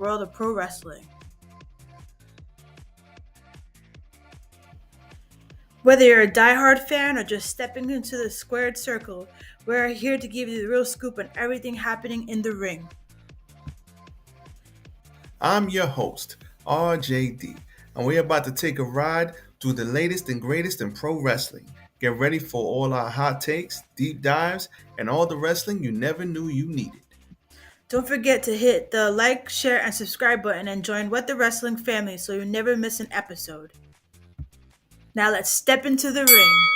world of pro wrestling. Whether you're a diehard fan or just stepping into the squared circle, we're here to give you the real scoop on everything happening in the ring. I'm your host, RJD, and we're about to take a ride through the latest and greatest in pro wrestling. Get ready for all our hot takes, deep dives, and all the wrestling you never knew you needed. Don't forget to hit the like, share, and subscribe button and join What the Wrestling family so you never miss an episode. Now let's step into the ring.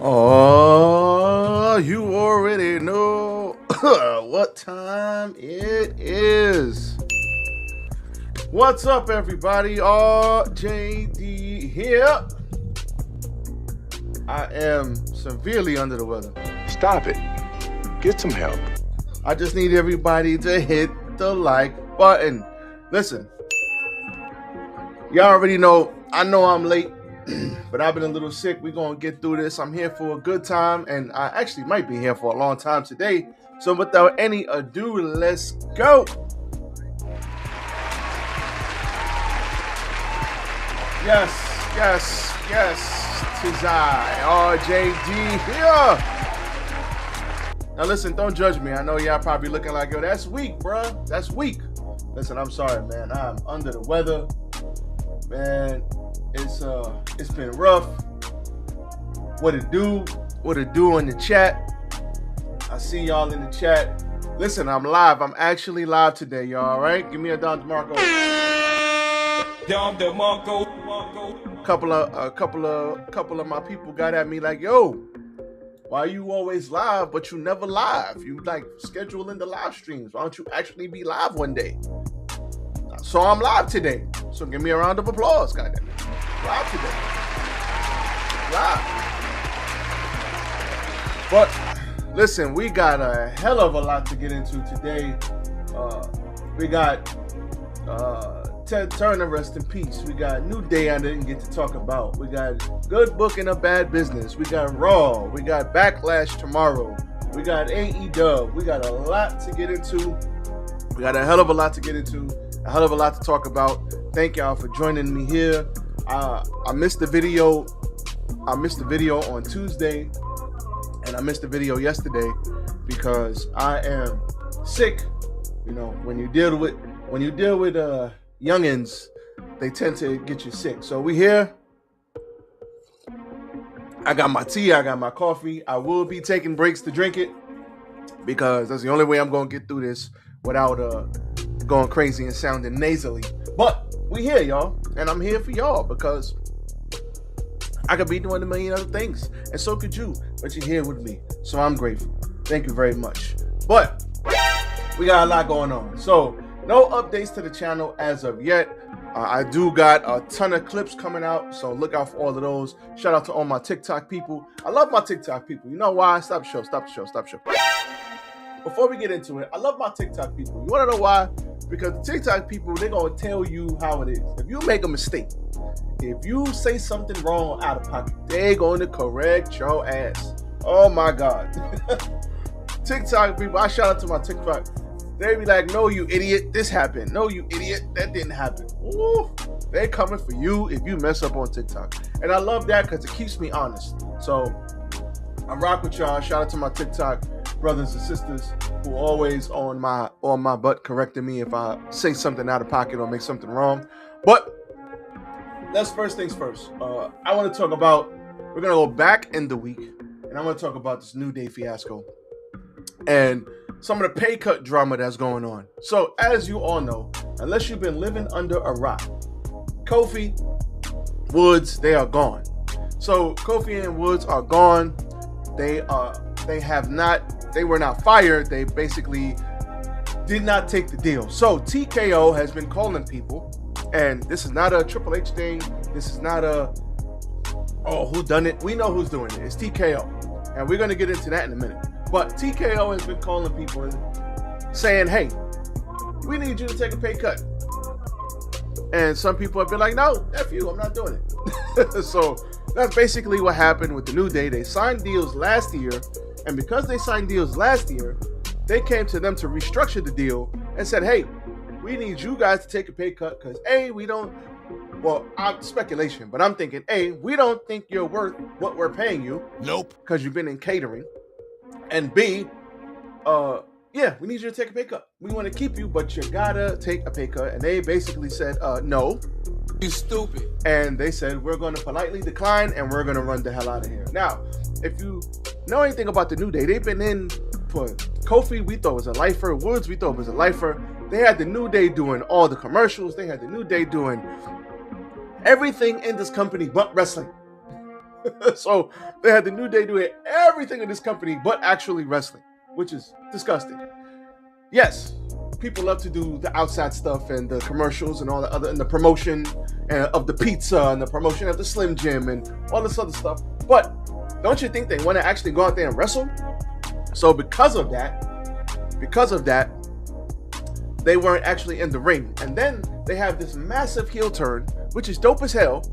Oh, you already know what time it is. What's up, everybody? RJD here. I am severely under the weather. Stop it. Get some help. I just need everybody to hit the like button. Listen, y'all already know, I know I'm late, but I've been a little sick. We're going to get through this. I'm here for a good time, and I actually might be here for a long time today. So without any ado, let's go. Yes, 'tis I, RJD here. Now listen, don't judge me. I know y'all probably looking like, yo, that's weak, bruh. That's weak. Listen, I'm sorry, man. I'm under the weather. Man, it's been rough. What it do in the chat. I see y'all in the chat. Listen, I'm live. I'm actually live today, y'all, all right? Give me a Don DeMarco. Don DeMarco. A couple of my people got at me like, yo, why you always live but you never live? You like scheduling the live streams. Why don't you actually be live one day? So I'm live today. So give me a round of applause, goddamn. Live today. Live. But listen, we got a hell of a lot to get into today. We got Ted Turner, rest in peace. We got New Day I didn't get to talk about. We got Good Book and a Bad Business. We got Raw. We got Backlash tomorrow. We got AEW. We got a lot to get into. We got a hell of a lot to get into. A hell of a lot to talk about. Thank y'all for joining me here. I missed the video. I missed the video on Tuesday, and I missed the video yesterday because I am sick. You know, when you deal with youngins, they tend to get you sick. So we here. I got my tea. I got my coffee. I will be taking breaks to drink it because that's the only way I'm gonna get through this without going crazy and sounding nasally. But we here, y'all, and I'm here for y'all because I could be doing a million other things, and so could you, but you're here with me, so I'm grateful. Thank you very much. But we got a lot going on, so no updates to the channel as of yet. I do got a ton of clips coming out, so look out for all of those. Shout out to all my TikTok people. I love my TikTok people. You know why? Stop the show. Before we get into it, I love my TikTok people. You want to know why? Because the TikTok people, they're going to tell you how it is. If you make a mistake, if you say something wrong out of pocket, they're going to correct your ass. Oh my God. TikTok people, I shout out to my TikTok. They be like, no, you idiot, this happened. No, you idiot, that didn't happen. Ooh, they coming for you if you mess up on TikTok. And I love that because it keeps me honest. So I rock with y'all. Shout out to my TikTok brothers and sisters who always on my butt correcting me if I say something out of pocket or make something wrong. But that's first things first. I want to talk about, we're going to go back in the week, and I want to talk about this New Day fiasco and some of the pay cut drama that's going on. So as you all know, unless you've been living under a rock, Kofi, Woods, they are gone. So Kofi and Woods are gone. They were not fired. They basically did not take the deal. So TKO has been calling people, and this is not a Triple H thing. This is not a, oh, who done it? We know who's doing it. It's TKO. And we're going to get into that in a minute. But TKO has been calling people and saying, hey, we need you to take a pay cut. And some people have been like, no, F you, I'm not doing it. So that's basically what happened with the New Day. They signed deals last year. And because they signed deals last year, they came to them to restructure the deal and said, hey, we need you guys to take a pay cut because A, we don't, well, speculation, but I'm thinking, A, we don't think you're worth what we're paying you. Nope. Because you've been in catering. And B, yeah, we need you to take a pay cut. We want to keep you, but you gotta take a pay cut. And they basically said, no. You stupid. And they said, we're going to politely decline and we're going to run the hell out of here. Now, if you know anything about the New Day, they've been in for Kofi, we thought was a lifer. Woods, we thought was a lifer. They had the New Day doing all the commercials. They had the New Day doing everything in this company but wrestling. So they had the New Day doing everything in this company but actually wrestling, which is disgusting. Yes, people love to do the outside stuff and the commercials and all the other, and the promotion of the pizza and the promotion of the Slim Jim and all this other stuff. But don't you think they want to actually go out there and wrestle? So because of that, they weren't actually in the ring. And then they have this massive heel turn, which is dope as hell.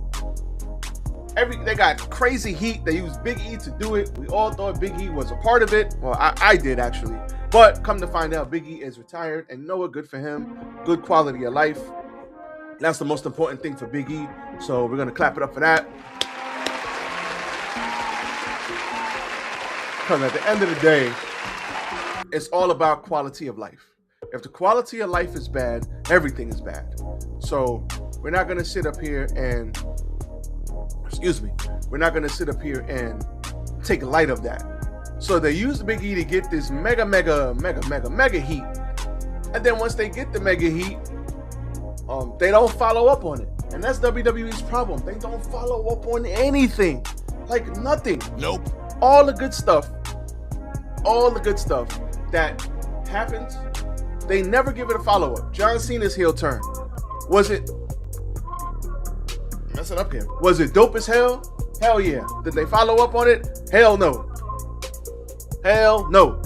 They got crazy heat. They used Big E to do it. We all thought Big E was a part of it. Well, I did actually. But come to find out, Big E is retired. And you know what? Good for him. Good quality of life. That's the most important thing for Big E. So we're going to clap it up for that. Because at the end of the day, it's all about quality of life. If the quality of life is bad, everything is bad. So we're not going to sit up here and, we're not going to sit up here and take light of that. So they used Big E to get this mega heat. And then once they get the mega heat, they don't follow up on it. And that's WWE's problem. They don't follow up on anything. Like nothing. Nope. All the good stuff that happens, they never give it a follow-up. John Cena's heel turn. Was it messing up here? Was it dope as hell? Hell yeah. Did they follow up on it? Hell no. Hell no.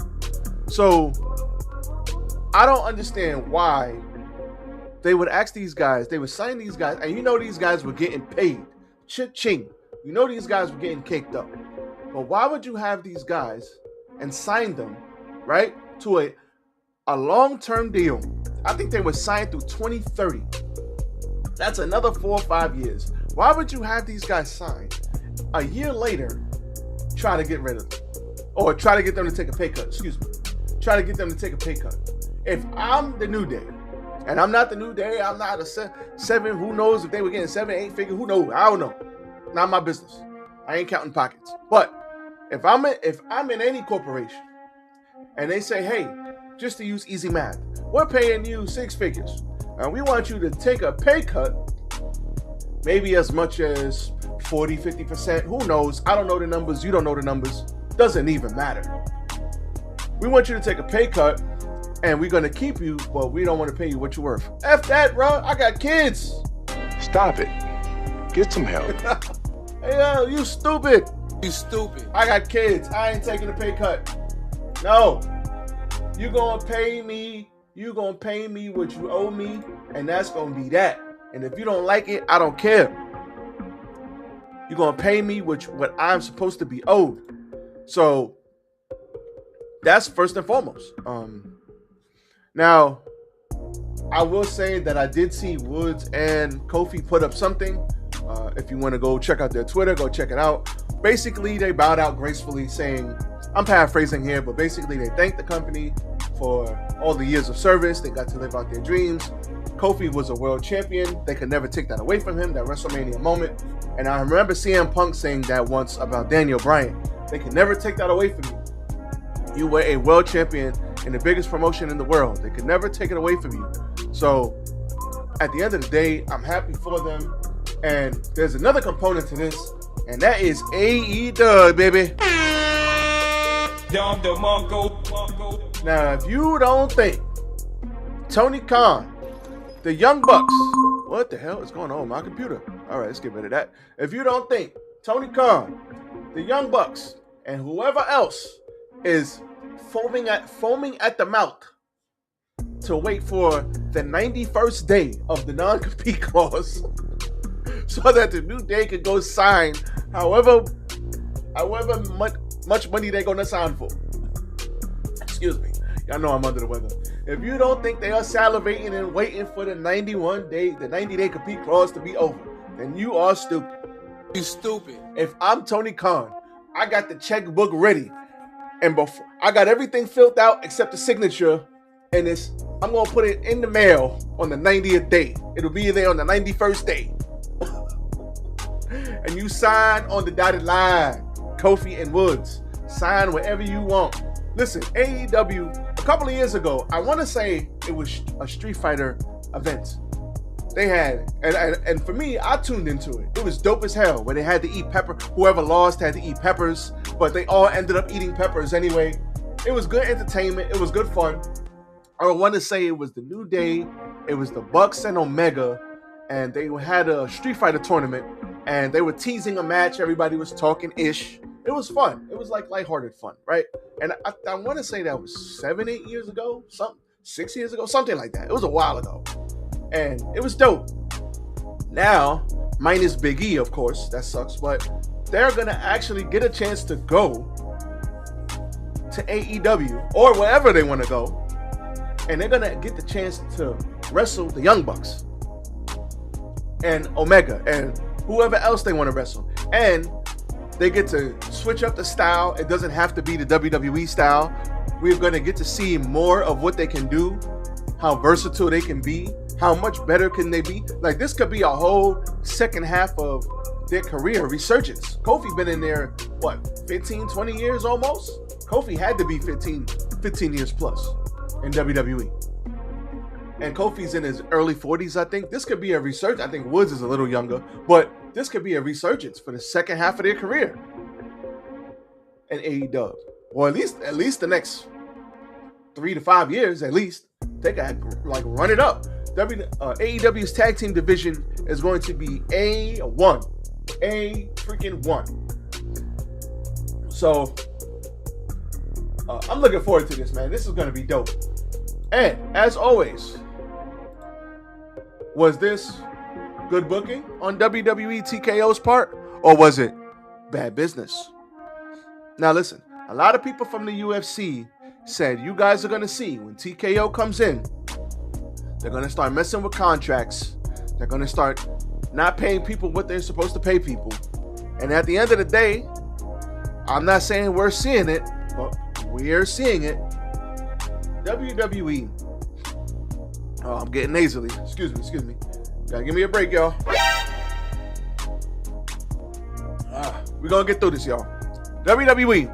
So I don't understand why they would ask these guys, they would sign these guys, and you know these guys were getting paid. Cha-ching. You know these guys were getting caked up. But why would you have these guys and sign them, right, to a long-term deal? I think they were signed through 2030. That's another 4 or 5 years. Why would you have these guys signed a year later, try to get rid of them? Or try to get them to take a pay cut, Try to get them to take a pay cut. If I'm the New Day, and I'm not the New Day, I'm not a seven, who knows if they were getting 7, 8 figure, who knows? I don't know. Not my business. I ain't counting pockets. But if I'm in any corporation and they say, hey, just to use easy math, we're paying you 6 figures and we want you to take a pay cut, maybe as much as 40, 50%, who knows? I don't know the numbers. You don't know the numbers. Doesn't even matter. We want you to take a pay cut and we're going to keep you, but we don't want to pay you what you're worth. F that, bro. I got kids. Stop it. Get some help. Hey, yo, you stupid. You stupid. I got kids. I ain't taking a pay cut. No. You gonna pay me what you owe me, and that's gonna be that. And if you don't like it, I don't care. You're gonna pay me what I'm supposed to be owed. So That's first and foremost. Now, I will say that I did see Woods and Kofi put up something. If you want to go check out their Twitter, go check it out. Basically, they bowed out gracefully saying, I'm paraphrasing here, but basically they thanked the company for all the years of service. They got to live out their dreams. Kofi was a world champion. They could never take that away from him, that WrestleMania moment. And I remember CM Punk saying that once about Daniel Bryan. They can never take that away from you. You were a world champion in the biggest promotion in the world. They could never take it away from you. So at the end of the day, I'm happy for them. And there's another component to this, and that is AEW, baby. Now, if you don't think Tony Khan, the Young Bucks, what the hell is going on with my computer? All right, let's get rid of that. If you don't think Tony Khan, the Young Bucks, and whoever else is foaming at the mouth to wait for the 91st day of the non-compete clause so that the New Day could go sign however much money they're going to sign for. Excuse me. Y'all know I'm under the weather. If you don't think they are salivating and waiting for the 90-day compete clause to be over, then you are stupid. You stupid. If I'm Tony Khan, I got the checkbook ready, and before I got everything filled out except the signature, and I'm gonna put it in the mail on the 90th day. It'll be there on the 91st day. And you sign on the dotted line. Kofi and Woods. Sign wherever you want. Listen, AEW, a couple of years ago, I want to say it was a Street Fighter event. They had, and for me, I tuned into it. It was dope as hell, where they had to eat pepper. Whoever lost had to eat peppers, but they all ended up eating peppers anyway. It was good entertainment. It was good fun. I want to say it was the New Day, it was the Bucks and Omega, and they had a Street Fighter tournament, and they were teasing a match. Everybody was talking-ish. It was fun. It was like lighthearted fun, right? And I want to say that was 7-8 years ago, 6 years ago, something like that. It was a while ago. And it was dope. Now, minus Big E, of course, that sucks, but they're going to actually get a chance to go to AEW or wherever they want to go, and they're going to get the chance to wrestle the Young Bucks and Omega and whoever else they want to wrestle. And they get to switch up the style. It doesn't have to be the WWE style. We're going to get to see more of what they can do, how versatile they can be, how much better can they be. Like, this could be a whole second half of their career resurgence. Kofi been in there, 15, 20 years almost? Kofi had to be 15 years plus in WWE. And Kofi's in his early 40s, I think. This could be a resurgence. I think Woods is a little younger, but this could be a resurgence for the second half of their career in AEW. Or at least the next 3 to 5 years, at least. They could run it up. AEW's tag team division is going to be A1. A freaking 1. So, I'm looking forward to this, man. This is going to be dope. And, as always, was this good booking on WWE TKO's part, or was it bad business? Now listen, a lot of people from the UFC said you guys are going to see when TKO comes in, they're going to start messing with contracts. They're going to start not paying people what they're supposed to pay people. And at the end of the day, I'm not saying we're seeing it, but we're seeing it. WWE. Oh, I'm getting nasally. Excuse me. Gotta give me a break, y'all. We're gonna get through this, y'all. WWE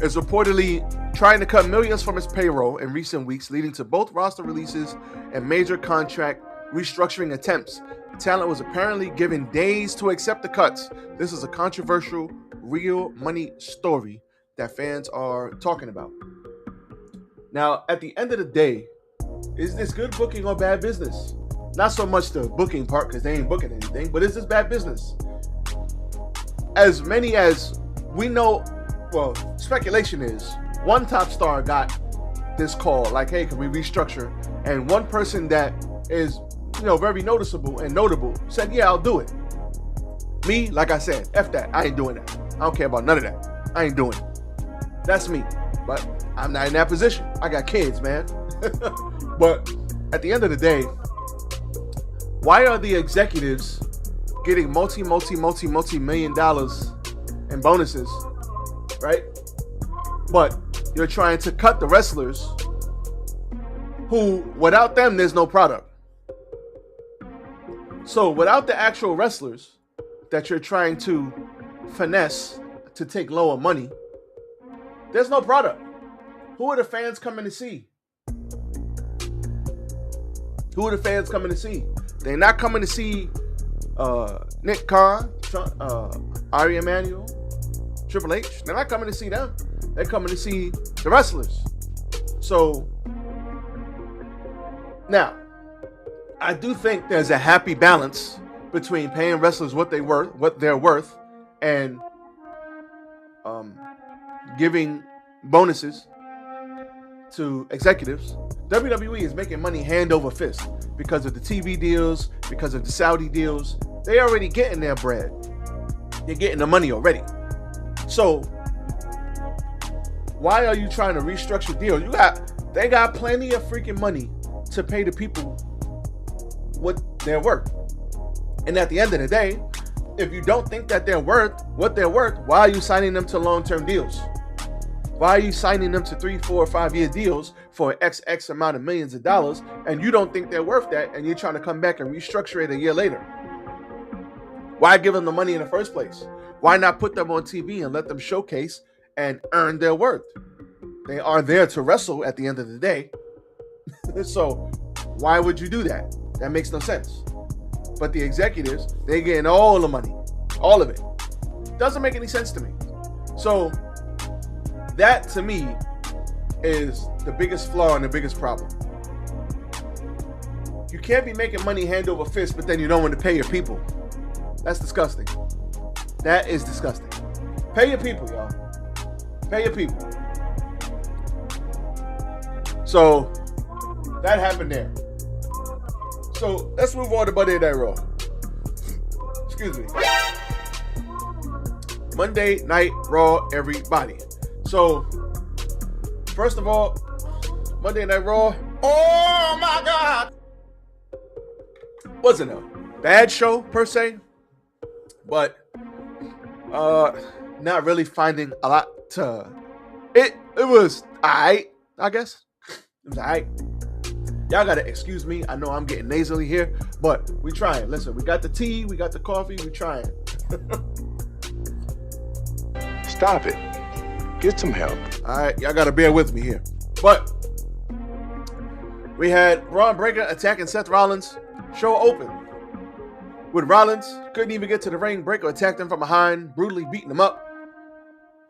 is reportedly trying to cut millions from its payroll in recent weeks, leading to both roster releases and major contract restructuring attempts. The talent was apparently given days to accept the cuts. This is a controversial, real money story that fans are talking about. Now, at the end of the day, is this good booking or bad business? Not so much the booking part, because they ain't booking anything, but is this bad business? As many as we know, well, speculation is, one top star got this call, like, hey, can we restructure? And one person that is, very noticeable and notable said, yeah, I'll do it. Me, like I said, F that. I ain't doing that. I don't care about none of that. I ain't doing it. That's me. But I'm not in that position. I got kids, man. But at the end of the day, why are the executives getting multi-million dollars in bonuses, right? But you're trying to cut the wrestlers who, without them, there's no product. So without the actual wrestlers that you're trying to finesse to take lower money, there's no product. Who are the fans coming to see? Who are the fans coming to see? They're not coming to see Nick Khan, Ari Emanuel, Triple H. They're not coming to see them. They're coming to see the wrestlers. So now, I do think there's a happy balance between paying wrestlers what they're worth, and giving bonuses to executives. WWE is making money hand over fist because of the TV deals, because of the Saudi deals. They already getting their bread. They're getting the money already. So why are you trying to restructure deals? They got plenty of freaking money to pay the people what they're worth. And at the end of the day, if you don't think that they're worth what they're worth, why are you signing them to long-term deals? Why are you signing them to 3, 4, 5 year deals for X amount of millions of dollars, and you don't think they're worth that, and you're trying to come back and restructure it a year later? Why give them the money in the first place? Why not put them on TV and let them showcase and earn their worth? They are there to wrestle at the end of the day. So why would you do that? That makes no sense. But the executives, they're getting all the money, all of it. Doesn't make any sense to me. So that, to me, is the biggest flaw and the biggest problem. You can't be making money hand over fist, but then you don't want to pay your people. That's disgusting. That is disgusting. Pay your people, y'all. Pay your people. So that happened there. So let's move on to Monday Night Raw. Excuse me. Monday Night Raw, everybody. So, first of all, Monday Night Raw. Oh my God! Wasn't a bad show per se, but not really finding a lot to. It was alright, I guess. It was alright. Y'all gotta excuse me. I know I'm getting nasally here, but we trying. Listen, we got the tea, we got the coffee, we trying. Stop it. Get some help. All right, y'all gotta bear with me here. But we had Braun Breaker attacking Seth Rollins. Show open with Rollins. Couldn't even get to the ring. Breaker attacked him from behind, brutally beating him up,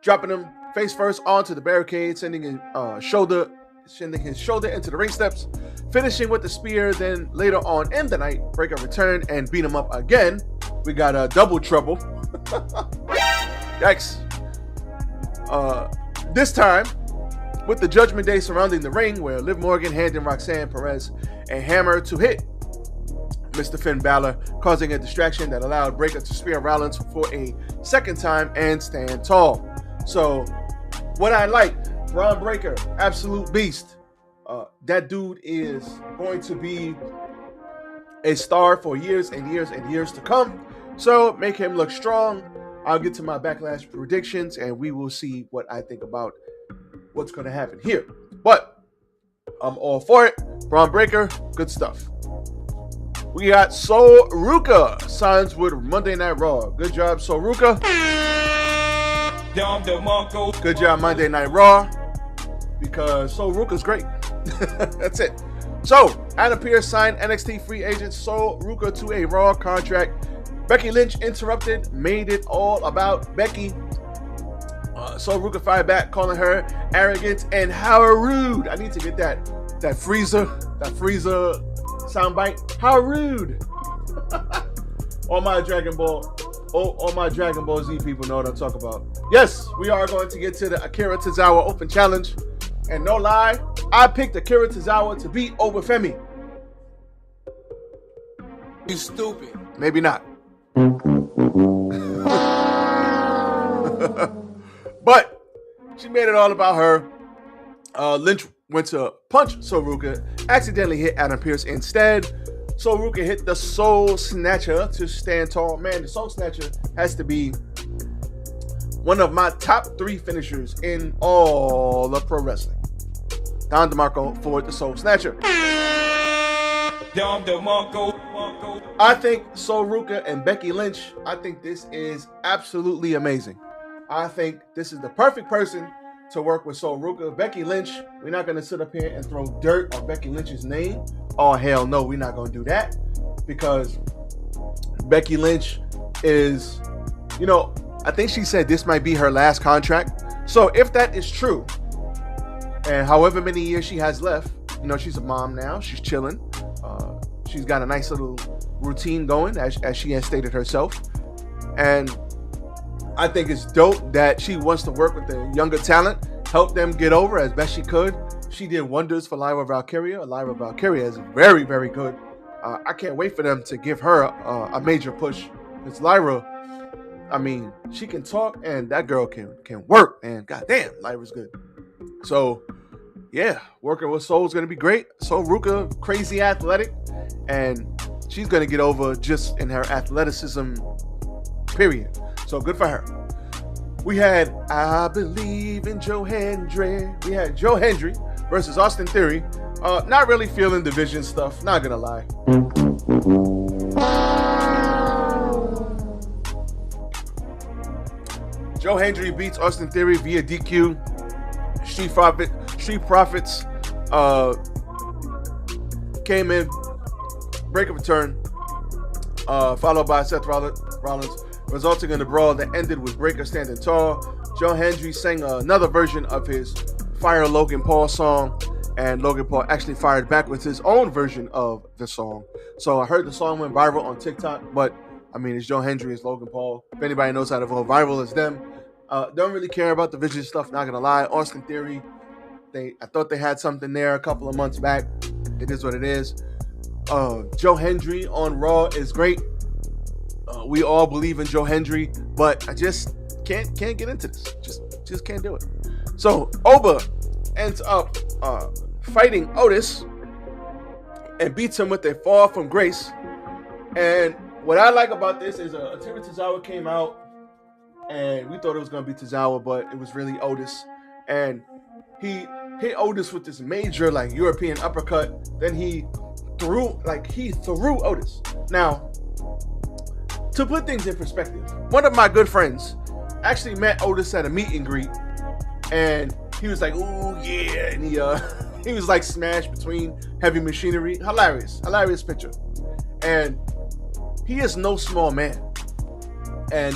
dropping him face first onto the barricade, sending his shoulder into the ring steps, finishing with the spear. Then later on in the night, Breaker returned and beat him up again. We got a double trouble. Yikes. This time with the Judgment Day surrounding the ring, where Liv Morgan handed Roxanne Perez a hammer to hit Mr. Finn Balor, causing a distraction that allowed Breaker to spear Rollins for a second time and stand tall. So what I like, Braun Breaker, absolute beast. That dude is going to be a star for years and years and years to come. So make him look strong. I'll get to my Backlash predictions, and we will see what I think about what's going to happen here. But I'm all for it. Braun Breaker, good stuff. We got Sol Ruka signs with Monday Night Raw. Good job, Sol Ruka. Good job, Monday Night Raw, because Sol Ruka's great. That's it. So, Adam Pearce signed NXT free agent Sol Ruka to a Raw contract. Becky Lynch interrupted, made it all about Becky. Sol Ruka fired back, calling her arrogant and how rude. I need to get that freezer soundbite. How rude. All my Dragon Ball Z people know what I'm talking about. Yes, we are going to get to the Akira Tozawa Open Challenge. And no lie, I picked Akira Tozawa to beat Obafemi. You stupid. Maybe not. But she made it all about her. Lynch went to punch Soul Ruka, accidentally hit Adam Pearce instead. Soul Ruka hit the Soul Snatcher to stand tall. Man, the Soul Snatcher has to be one of my top 3 finishers in all of pro wrestling. Don DeMarco for the Soul Snatcher. I think Soul Ruka and Becky Lynch, I think this is absolutely amazing. I think this is the perfect person to work with Soul Ruka. Becky Lynch, we're not going to sit up here and throw dirt on Becky Lynch's name. Oh, hell no, we're not going to do that. Because Becky Lynch is, I think she said this might be her last contract. So if that is true, and however many years she has left, she's a mom now. She's chilling. She's got a nice little routine going, as she has stated herself. And I think it's dope that she wants to work with the younger talent, help them get over as best she could. She did wonders for Lyra Valkyria. Lyra Valkyria is very, very good. I can't wait for them to give her a major push. Because Lyra, she can talk and that girl can work. And goddamn, Lyra's good. So, yeah, working with Soul is going to be great. Soul Ruka, crazy athletic. And she's going to get over just in her athleticism, period. So good for her. We had I Believe in Joe Hendry. We had Joe Hendry versus Austin Theory. Not really feeling division stuff, not gonna lie. Joe Hendry beats Austin Theory via DQ. Street Profits came in, break of return, followed by Seth Rollins, resulting in a brawl that ended with Breaker standing tall. Joe Hendry sang another version of his Fire Logan Paul song, and Logan Paul actually fired back with his own version of the song. So I heard the song went viral on TikTok, but it's Joe Hendry, it's Logan Paul. If anybody knows how to go viral, it's them. Don't really care about the division stuff, not gonna lie. Austin Theory, I thought they had something there a couple of months back. It is what it is. Joe Hendry on Raw is great. We all believe in Joe Hendry, but I just can't get into this. Just can't do it. So Oba ends up fighting Otis and beats him with a fall from grace. And what I like about this is Akira Tozawa came out, and we thought it was going to be Tozawa, but it was really Otis. And he hit Otis with this major European uppercut. Then he threw Otis. Now, to put things in perspective, one of my good friends actually met Otis at a meet and greet, and he was like, "Ooh, yeah," and he was smashed between heavy machinery. Hilarious picture. And he is no small man, and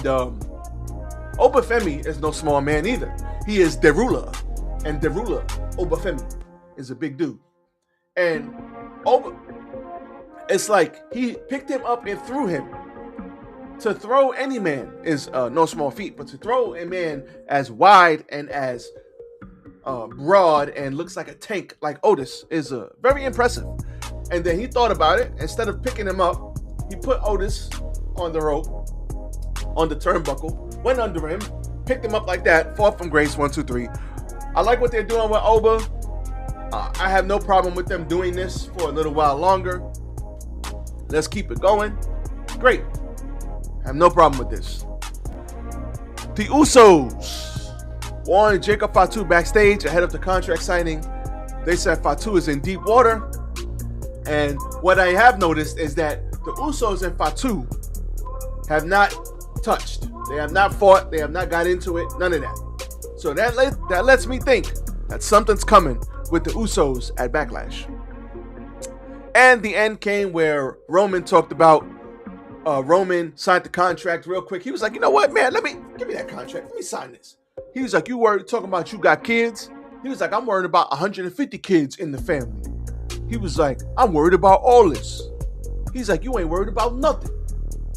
Obafemi is no small man either. He is Derula, and Derula Obafemi is a big dude, and it's he picked him up and threw him. To throw any man is no small feat, but to throw a man as wide and as broad and looks like a tank like Otis is very impressive. And then he thought about it. Instead of picking him up, he put Otis on the rope, on the turnbuckle, went under him, picked him up like that, fought from grace, 1, 2, 3. I like what they're doing with Oba. I have no problem with them doing this for a little while longer. Let's keep it going. Great. I have no problem with this. The Usos warned Jacob Fatu backstage ahead of the contract signing. They said Fatu is in deep water. And what I have noticed is that the Usos and Fatu have not touched. They have not fought. They have not got into it. None of that. So that lets me think that something's coming with the Usos at Backlash. And the end came where Roman talked about Roman signed the contract real quick. He was like, "You know what, man? Give me that contract. Let me sign this." He was like, "You worried talking about you got kids?" He was like, "I'm worried about 150 kids in the family." He was like, "I'm worried about all this." He's like, "You ain't worried about nothing."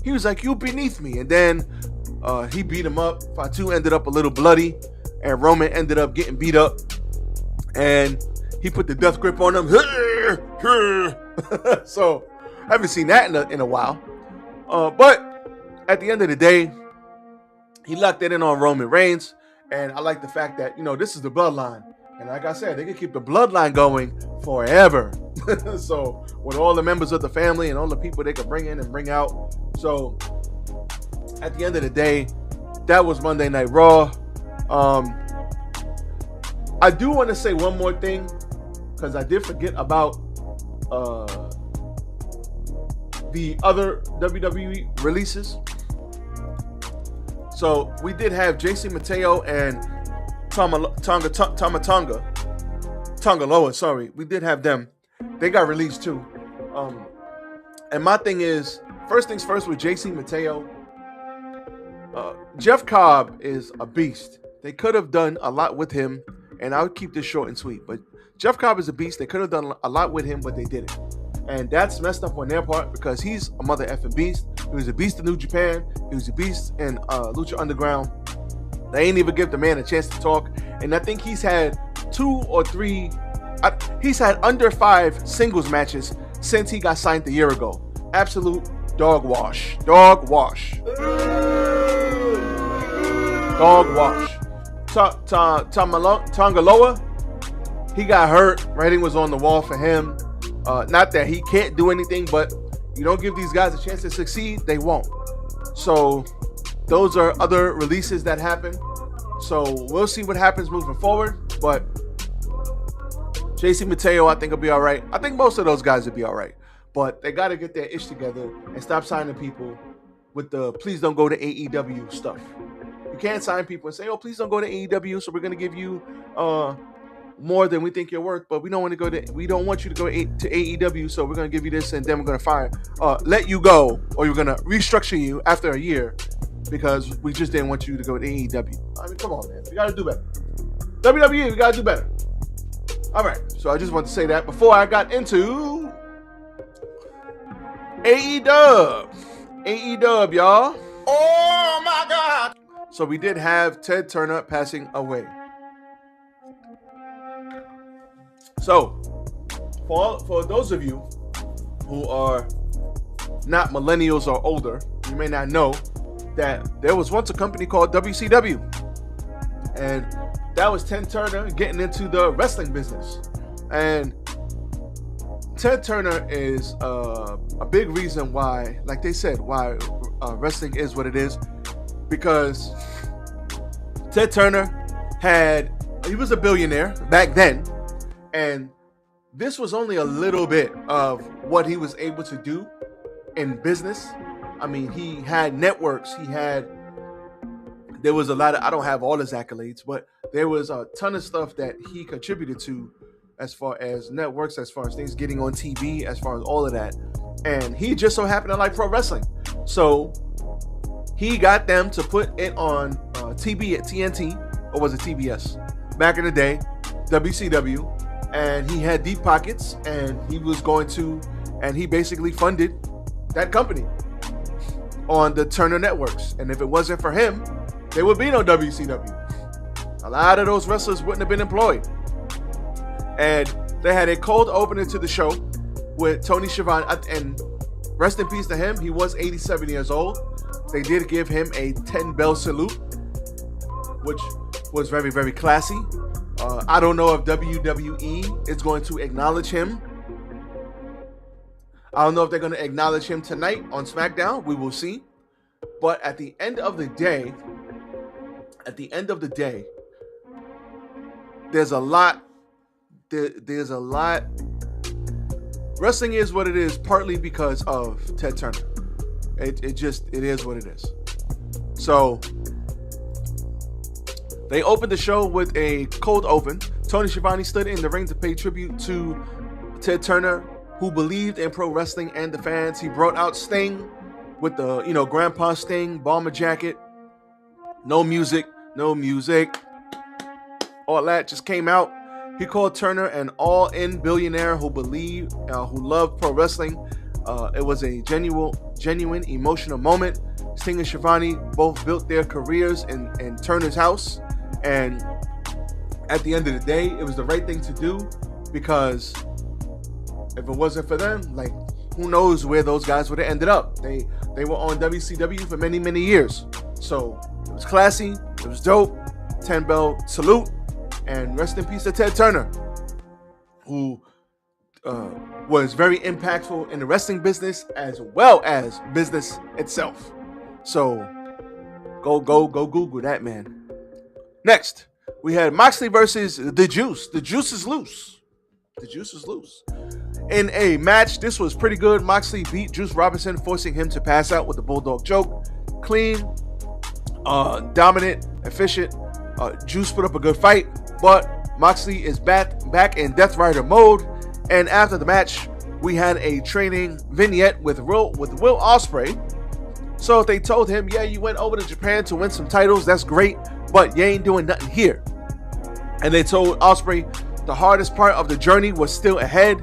He was like, "You beneath me." And then he beat him up. Fatu ended up a little bloody, and Roman ended up getting beat up. And he put the death grip on him. So I haven't seen that in a while. But at the end of the day, he locked it in on Roman Reigns. And I like the fact that, this is the bloodline. And like I said, they can keep the bloodline going forever. So with all the members of the family and all the people they could bring in and bring out. So at the end of the day, that was Monday Night Raw. I do want to say one more thing, because I did forget about the other WWE releases. So we did have JC Mateo and Tonga Loa, sorry. We did have them. They got released too. And my thing is, first things first with JC Mateo, Jeff Cobb is a beast. They could have done a lot with him, and I would keep this short and sweet. But Jeff Cobb is a beast. They could have done a lot with him, but they didn't. And that's messed up on their part, because he's a mother effing beast. He was a beast in New Japan. He was a beast in Lucha Underground. They ain't even give the man a chance to talk. And I think he's had 2 or 3, he's had under 5 singles matches since he got signed a year ago. Absolute dog wash. Dog wash. Dog wash. Tongaloa, he got hurt. Writing was on the wall for him. Not that he can't do anything, but you don't give these guys a chance to succeed, they won't. So those are other releases that happen. So we'll see what happens moving forward. But JC Mateo, I think, will be all right. I think most of those guys will be all right. But they got to get their ish together and stop signing people with the please don't go to AEW stuff. You can't sign people and say, oh, please don't go to AEW, so we're going to give you more than we think you're worth, but we don't want you to go to AEW, so we're going to give you this, and then we're going to let you go, or you're going to restructure you after a year because we just didn't want you to go to AEW. I mean, come on, man. We got to do better. WWE, we got to do better. All right, so I just want to say that before I got into AEW. AEW, y'all. Oh, my God. So we did have Ted Turner passing away. So, for those of you who are not millennials or older, you may not know that there was once a company called WCW. And that was Ted Turner getting into the wrestling business. And Ted Turner is a big reason why, like they said, why wrestling is what it is. Because Ted Turner he was a billionaire back then. And this was only a little bit of what he was able to do in business. I mean, he had networks. There was a lot of, I don't have all his accolades, but there was a ton of stuff that he contributed to as far as networks, as far as things getting on TV, as far as all of that. And he just so happened to like pro wrestling. So he got them to put it on TV at TNT, or was it TBS? Back in the day, WCW. And he had deep pockets, and he basically funded that company on the Turner networks. And if it wasn't for him, there would be no WCW. A lot of those wrestlers wouldn't have been employed. And they had a cold opener to the show with Tony Schiavone, and rest in peace to him, he was 87 years old. They did give him a 10-bell salute, which was very, very classy. I don't know if WWE is going to acknowledge him. I don't know if they're going to acknowledge him tonight on SmackDown. We will see. But at the end of the day, there's a lot. There's a lot. Wrestling is what it is, partly because of Ted Turner. It is what it is. So they opened the show with a cold open. Tony Schiavone stood in the ring to pay tribute to Ted Turner, who believed in pro wrestling and the fans. He brought out Sting with the, Grandpa Sting, bomber jacket. No music. All that just came out. He called Turner an all-in billionaire who loved pro wrestling. It was a genuine emotional moment. Sting and Schiavone both built their careers in Turner's house. And at the end of the day, it was the right thing to do, because if it wasn't for them, who knows where those guys would have ended up. They were on WCW for many, many years. So it was classy. It was dope. 10-bell salute. And rest in peace to Ted Turner, who was very impactful in the wrestling business as well as business itself. So go Google that, man. Next, we had Moxley versus The Juice. The Juice is loose. The Juice is loose. In a match, this was pretty good. Moxley beat Juice Robinson, forcing him to pass out with the Bulldog choke. Clean, dominant, efficient. Juice put up a good fight, but Moxley is back in Death Rider mode. And after the match, we had a training vignette with Will Ospreay. So they told him, yeah, you went over to Japan to win some titles. That's great, but you ain't doing nothing here. And they told Ospreay the hardest part of the journey was still ahead.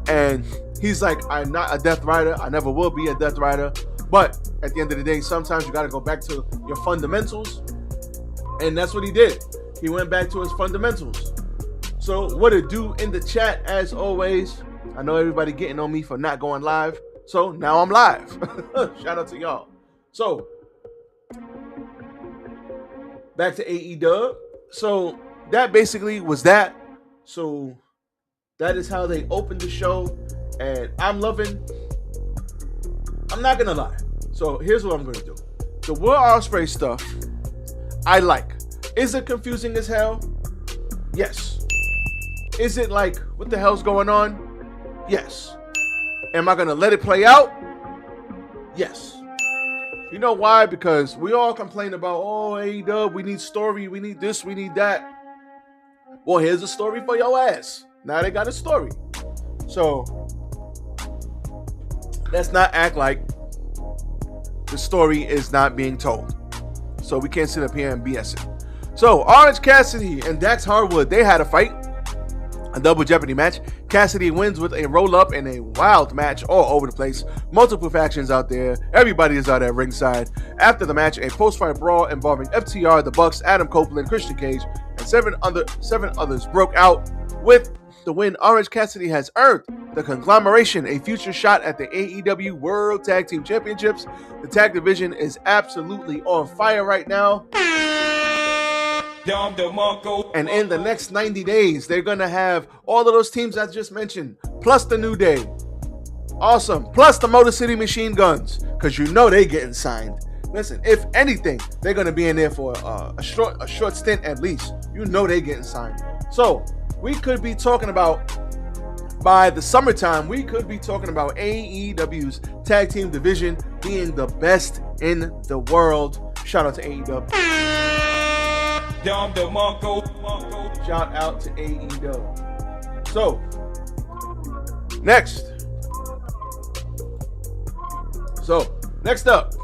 And he's like, I'm not a Death Rider. I never will be a Death Rider. But at the end of the day, sometimes you got to go back to your fundamentals. And that's what he did. He went back to his fundamentals. So what it do in the chat, as always. I know everybody getting on me for not going live. So now I'm live. Shout out to y'all. So back to AEW. So that basically was that. So that is how they opened the show. And I'm not going to lie. So here's what I'm going to do. The Will Ospreay stuff, I like. Is it confusing as hell? Yes. Is it like, what the hell's going on? Yes. Am I going to let it play out? Yes. You know why? Because we all complain about, oh, AEW, we need story, we need this, we need that. Well, here's a story for your ass. Now they got a story. So, let's not act like the story is not being told. So we can't sit up here and BS it. So, Orange Cassidy and Dax Harwood, they had a fight. A double Jeopardy match. Cassidy wins with a roll-up in a wild match all over the place. Multiple factions out there. Everybody is out at ringside. After the match, a post-fight brawl involving FTR, the Bucks, Adam Copeland, Christian Cage, and seven others broke out. With the win, Orange Cassidy has earned the conglomeration a future shot at the AEW World Tag Team Championships. The tag division is absolutely on fire right now. And in the next 90 days, they're going to have all of those teams I just mentioned, plus the New Day. Awesome. Plus the Motor City Machine Guns, because you know they getting signed. Listen, if anything, they're going to be in there for a short stint at least. You know they getting signed. So we could be talking about, by the summertime, we could be talking about AEW's tag team division being the best in the world. Shout out to AEW. Shout out to AEW. So, next up,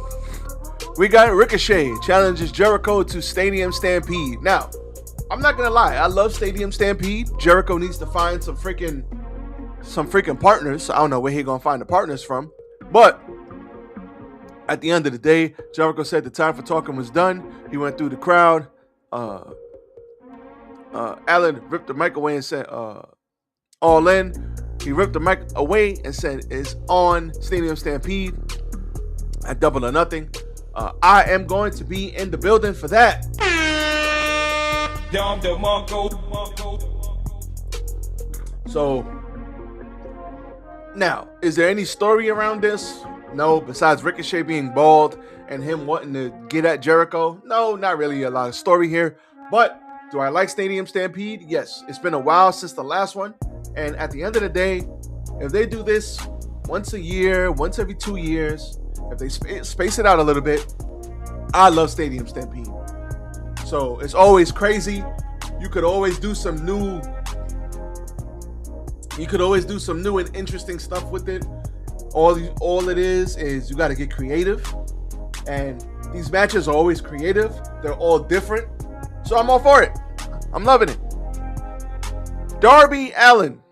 we got Ricochet challenges Jericho to Stadium Stampede. Now, I'm not gonna lie, I love Stadium Stampede. Jericho needs to find some freaking partners. I don't know where he gonna find the partners from, but at the end of the day, Jericho said the time for talking was done. He went through the crowd. Allen ripped the mic away and said, all in. He ripped the mic away and said, it's on Stadium Stampede at Double or Nothing. I am going to be in the building for that. So, now, is there any story around this? No, besides Ricochet being bald and him wanting to get at Jericho. No, not really a lot of story here. But do I like Stadium Stampede? Yes. It's been a while since the last one. And at the end of the day, if they do this once a year, once every 2 years, if they space it out a little bit, I love Stadium Stampede. So it's always crazy. You could always do some new and interesting stuff with it. All it is you got to get creative. And these matches are always creative. They're all different. So I'm all for it. I'm loving it. Darby Allin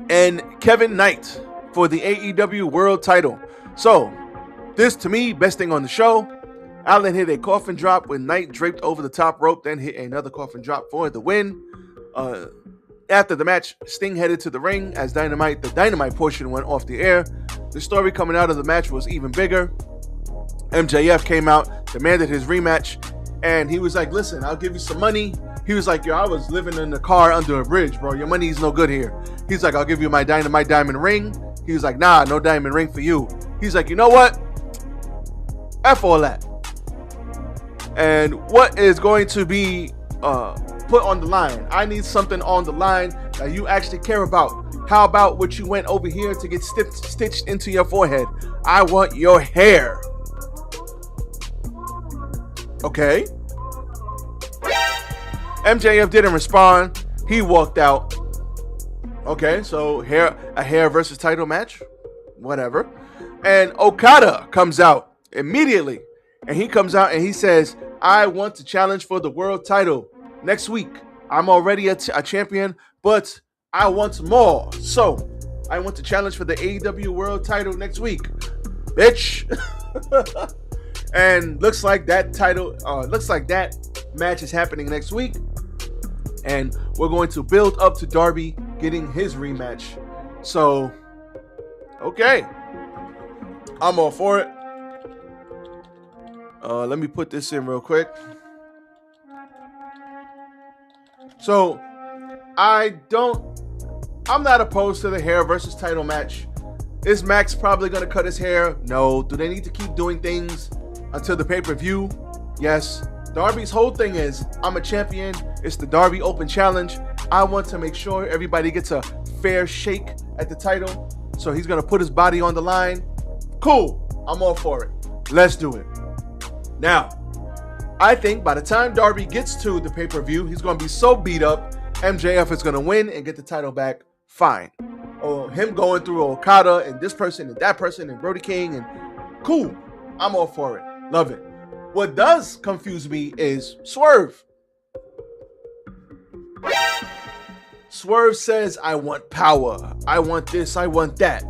and Kevin Knight for the AEW World title. So, this to me, best thing on the show. Allin hit a coffin drop with Knight draped over the top rope, then hit another coffin drop for the win. After the match, Sting headed to the ring as the dynamite portion went off the air. The story coming out of the match was even bigger. MJF came out, demanded his rematch, and he was like, listen, I'll give you some money. He was like, yo, I was living in the car under a bridge, bro. Your money's no good here. He's like, I'll give you my diamond ring. He was like, nah, no diamond ring for you. He's like, you know what? F all that. And what is going to be put on the line? I need something on the line that you actually care about. How about what you went over here to get stitched into your forehead? I want your hair. Okay. MJF didn't respond. He walked out. Okay, so a hair versus title match. Whatever. And Okada comes out immediately. And he comes out and he says, I want to challenge for the world title next week. I'm already a champion, but I want more. So I want to challenge for the AEW world title next week. Bitch. And looks like that match is happening next week. And we're going to build up to Darby getting his rematch. So, okay. I'm all for it. Let me put this in real quick. So, I'm not opposed to the hair versus title match. Is Max probably going to cut his hair? No. Do they need to keep doing things until the pay-per-view? Yes. Darby's whole thing is, I'm a champion. It's the Darby Open Challenge. I want to make sure everybody gets a fair shake at the title. So he's going to put his body on the line. Cool. I'm all for it. Let's do it. Now, I think by the time Darby gets to the pay-per-view, he's going to be so beat up, MJF is going to win and get the title back. Fine. Or him going through Okada and this person and that person and Brody King and cool. I'm all for it. Love it. What does confuse me is Swerve. Swerve says, I want power. I want this. I want that.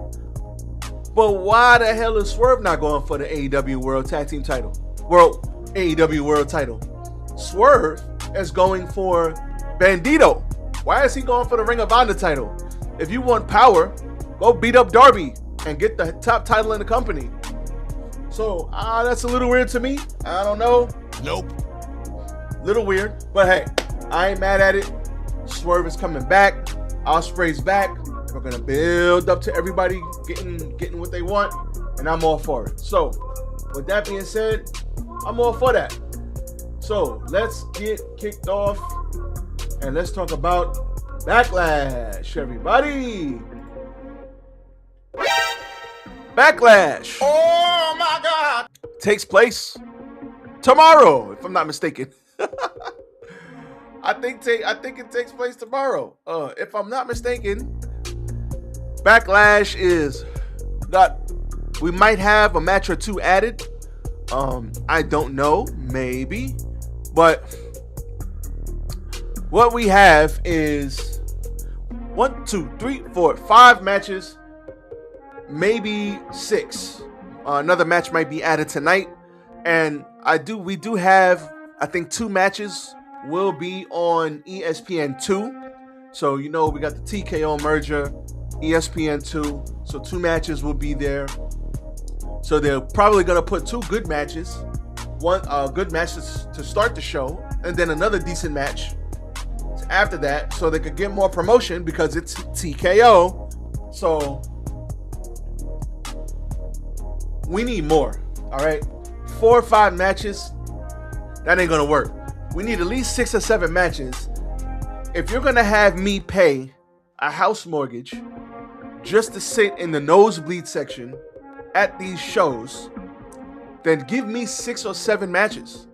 But why the hell is Swerve not going for the AEW World Tag Team title? AEW World title. Swerve is going for Bandito. Why is he going for the Ring of Honor title? If you want power, go beat up Darby and get the top title in the company. So, that's a little weird to me. I don't know. Nope. Little weird. But hey, I ain't mad at it. Swerve is coming back. Ospreay's back. We're going to build up to everybody getting what they want. And I'm all for it. So, with that being said, I'm all for that. So, let's get kicked off. And let's talk about Backlash, everybody. Backlash. Oh my God. Takes place tomorrow, if I'm not mistaken. I think it takes place tomorrow. If I'm not mistaken, Backlash we might have a match or two added. I don't know, maybe. But what we have is 1, 2, 3, 4, 5 matches, maybe 6. Another match might be added tonight. And we do have, I think 2 matches will be on ESPN2. So, we got the TKO merger, ESPN2. So 2 matches will be there. So they're probably going to put 2 good matches. One good match to start the show. And then another decent match after that. So they could get more promotion because it's TKO. So we need more. All right. 4 or 5 matches. That ain't going to work. We need at least 6 or 7 matches. If you're going to have me pay a house mortgage just to sit in the nosebleed section at these shows, then give me 6 or 7 matches.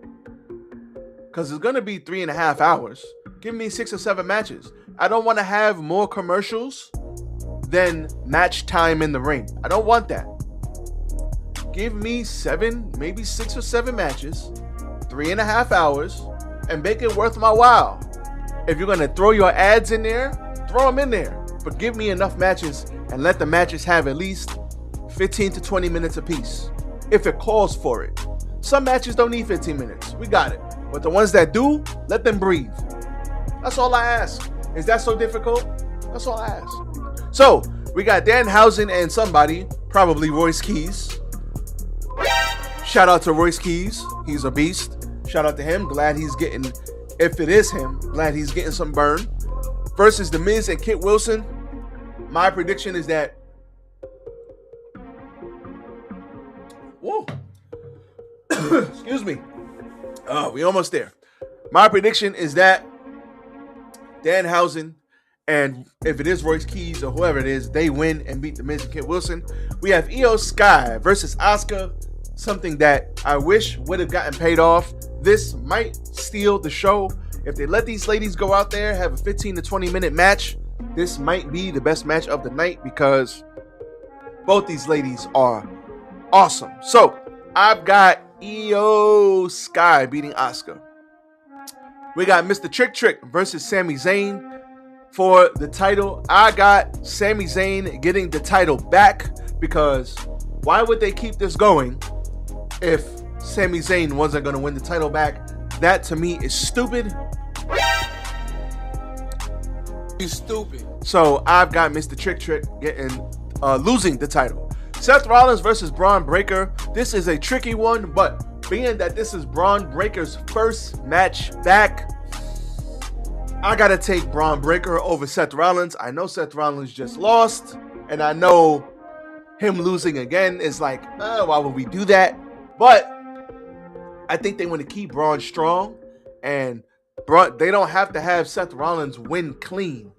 Because it's going to be 3.5 hours. Give me 6 or 7 matches. I don't want to have more commercials than match time in the ring. I don't want that. Give me 7, maybe 6 or 7 matches, 3.5 hours, and make it worth my while. If you're going to throw your ads in there, throw them in there. But give me enough matches and let the matches have at least 15 to 20 minutes apiece, if it calls for it. Some matches don't need 15 minutes. We got it. But the ones that do, let them breathe. That's all I ask. Is that so difficult? That's all I ask. So, we got Danhausen and somebody, probably Royce Keys. Shout out to Royce Keys. He's a beast. Shout out to him. Glad he's getting if it is him, glad he's getting some burn, versus The Miz and Kit Wilson. My prediction is that excuse me. Oh, we almost there. My prediction is that Danhausen, and if it is Royce Keys or whoever it is, they win and beat The Miz and Kit Wilson. We have Io Sky versus Asuka, something that I wish would have gotten paid off. This might steal the show. If they let these ladies go out there, have a 15 to 20 minute match, this might be the best match of the night because both these ladies are awesome. So I've got Io Sky beating Asuka. We got Mr. Trick versus Sami Zayn for the title. I got Sami Zayn getting the title back because why would they keep this going if Sami Zayn wasn't going to win the title back? That to me is stupid. You stupid. So I've got Mr. Trick getting losing the title. Seth Rollins versus Braun Breaker. This is a tricky one, but being that this is Braun Breaker's first match back, I gotta take Braun Breaker over Seth Rollins. I know Seth Rollins just lost, and I know him losing again is like, why would we do that? But I think they want to keep Braun strong, and they don't have to have Seth Rollins win clean.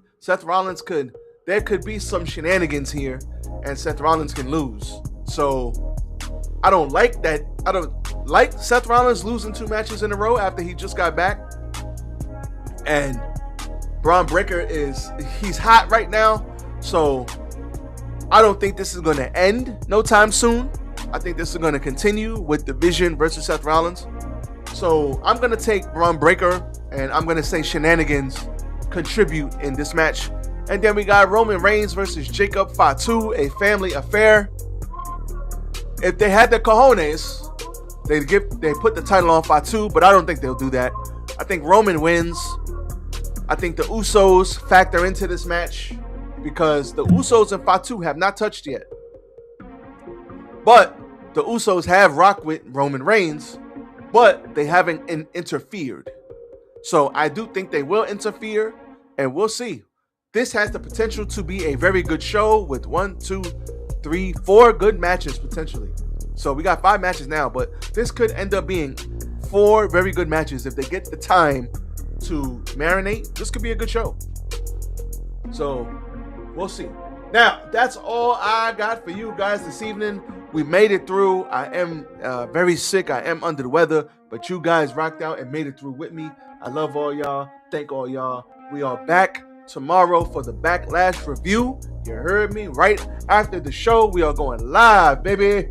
There could be some shenanigans here, and Seth Rollins can lose. So I don't like that. I don't like Seth Rollins losing 2 matches in a row after he just got back. And Braun Breaker he's hot right now. So I don't think this is going to end no time soon. I think this is going to continue with The Vision versus Seth Rollins. So I'm going to take Braun Breaker, and I'm going to say shenanigans contribute in this match. And then we got Roman Reigns versus Jacob Fatu, a family affair. If they had the cojones, they put the title on Fatu, but I don't think they'll do that. I think Roman wins. I think the Usos factor into this match because the Usos and Fatu have not touched yet. But the Usos have rocked with Roman Reigns, but they haven't interfered. So I do think they will interfere, and we'll see. This has the potential to be a very good show with 1, 2, 3, 4 good matches potentially. So we got 5 matches now, but this could end up being 4 very good matches if they get the time to marinate. This could be a good show. So we'll see. Now, that's all I got for you guys this evening. We made it through. I am very sick. I am under the weather, but you guys rocked out and made it through with me. I love all y'all. Thank all y'all. We are back tomorrow for the Backlash review. You heard me. Right after the show, we are going live, baby.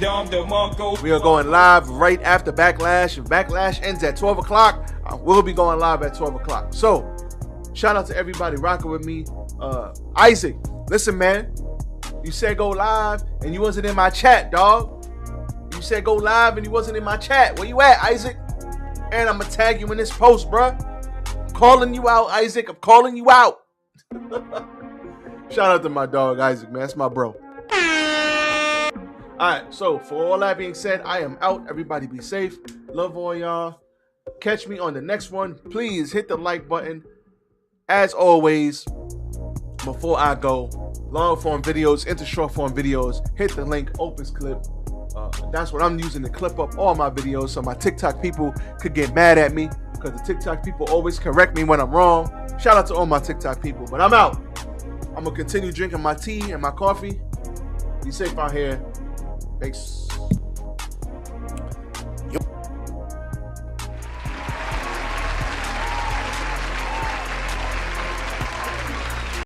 We are going live right after Backlash. If Backlash ends at 12 o'clock, I will be going live at 12 o'clock. So, shout out to everybody rocking with me. Isaac, listen, man. You said go live, and you wasn't in my chat, dog. You said go live, and you wasn't in my chat. Where you at, Isaac? And I'm going to tag you in this post, bruh. I'm calling you out, Isaac. I'm calling you out. Shout out to my dog, Isaac, man. That's my bro. Alright, so for all that being said, I am out. Everybody be safe. Love all y'all. Catch me on the next one. Please hit the like button. As always, before I go, long form videos into short form videos, hit the link, opus clip. That's what I'm using to clip up all my videos so my TikTok people could get mad at me because the TikTok people always correct me when I'm wrong. Shout out to all my TikTok people, but I'm out. I'm going to continue drinking my tea and my coffee. Be safe out here. Thanks.